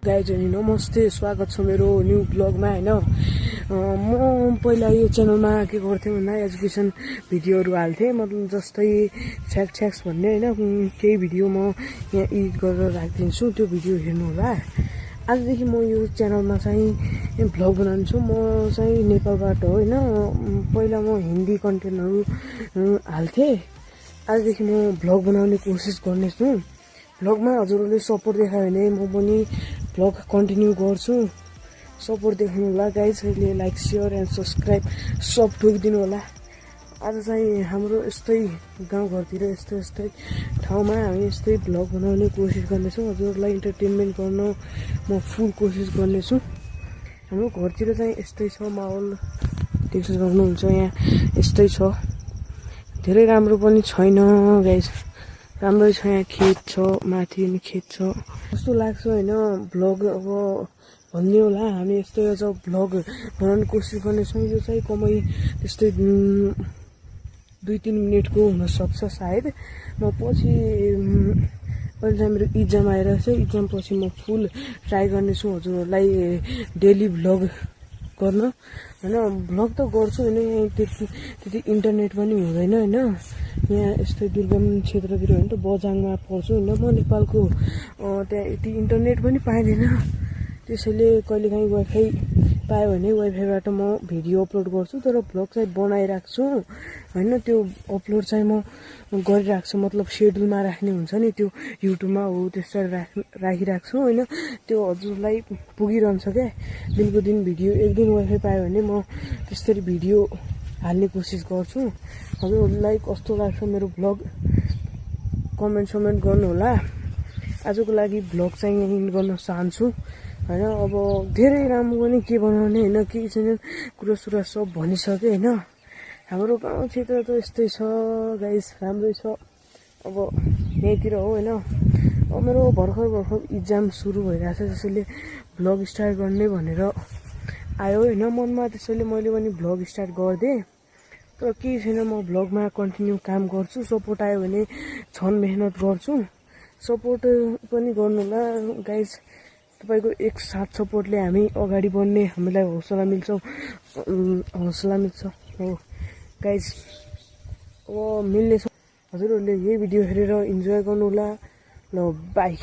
Guys अनि नमस्ते, स्वागत छ मेरो न्यू ब्लगमा हैन। म पहिला यो च्यानलमा के गर्थेँ भन्दा एजुकेसन भिडियोहरू हाल्थेँ, मतलब जस्तै फ्याक्ट्स भन्ने हैन, केही भिडियो म यहाँ एडिट गरेर राखिदिन्छु, त्यो भिडियो हेर्नु होला। आजदेखि म यो च्यानलमा चाहिँ भ्लग बनाउँछु। म चाहिँ नेपालबाट हो हैन, पहिला म हिन्दी कन्टेन्टहरू हाल्थेँ। आजदेखि म भ्लग बनाउने कोसिस गर्नेछु। भ्लगमा हजुरहरूले सपोर्ट देखायो भने म पनि भ्लग कन्टिन्यू गर्छु। सपोर्ट देखाउनु होला गाइज। अहिले लाइक सेयर एन्ड सब्सक्राइब सब ठोकिदिनु होला। आज चाहिँ हाम्रो यस्तै गाउँघरतिर यस्तै ठाउँमा हामी यस्तै भ्लग बनाउने कोसिस गर्नेछौँ। हजुरहरूलाई इन्टरटेनमेन्ट गर्न म फुल कोसिस गर्नेछु। हाम्रो घरतिर चाहिँ यस्तै छ माहौल, देख्न सक्नुहुन्छ यहाँ यस्तै छ। धेरै राम्रो पनि छैन गाइज, राम्रै छ। यहाँ खेत छ, माथि पनि खेत छ। कस्तो लाग्छ होइन भ्लग अब भन्ने होला। हामी यस्तै अझ भ्लग बनाउने कोसिस गर्नेछौँ। यो चाहिँ कमै त्यस्तै 2-3 मिनटको हुनसक्छ सायद। म पछि अहिले चाहिँ मेरो इक्जाम आइरहेको छ, इक्जाम पछि म फुल ट्राई गर्नेछु हजुरहरूलाई डेली भ्लग गर्न होइन। भ्लग त गर्छु होइन, यहाँ त्यति इन्टरनेट पनि हुँदैन होइन। यहाँ यस्तै दुर्गम क्षेत्रतिर होइन, त बजाङमा पर्छु होइन म नेपालको। त्यहाँ यति इन्टरनेट पनि पाइँदैन, त्यसैले कहिलेकाहीँ वाइफाई पायो भने वाइफाईबाट म भिडियो अपलोड गर्छु। तर भ्लग चाहिँ बनाइराख्छु होइन, त्यो अपलोड चाहिँ म गरिराख्छु। मतलब सेड्युलमा राख्ने हुन्छ नि, त्यो युट्युबमा हो त्यसरी राखिराख्छु होइन। त्यो हजुरलाई पुगिरहन्छ क्या, दिनको दिन भिडियो। एक दिन वाइफाई पायो भने म त्यसरी भिडियो हाल्ने कोसिस गर्छु। हजुरहरूलाई कस्तो लाग्छ मेरो भ्लग कमेन्ट गर्नु होला। आजको लागि भ्लग चाहिँ यहीँ इन्ड गर्न चाहन्छु होइन। अब धेरै राम्रो पनि के बनाउने होइन, केही छैन, कुरा सब भनिसकेँ होइन। हाम्रो गाउँ क्षेत्र त यस्तै छ गाइस, राम्रै छ। अब यहीँतिर हो होइन। अब मेरो भर्खर इक्जाम सुरु भइरहेछ, त्यसैले भ्लग स्टार्ट गर्ने भनेर आयो होइन मनमा। त्यसैले मैले पनि भ्लग स्टार्ट गरिदिएँ। तर केही छैन, म भ्लगमा कन्टिन्यू काम गर्छु। सपोर्ट आयो भने छन मेहनत गर्छु। सपोर्ट पनि गर्नु होला गाइज। तपाईँको एक साथ सपोर्टले हामी अगाडि बढ्ने हामीलाई हौसला मिल्छ हो गाइज। अब मिल्नेछ। हजुरहरूले यही भिडियो हेरेर इन्जोय गर्नु होला। ल बाई।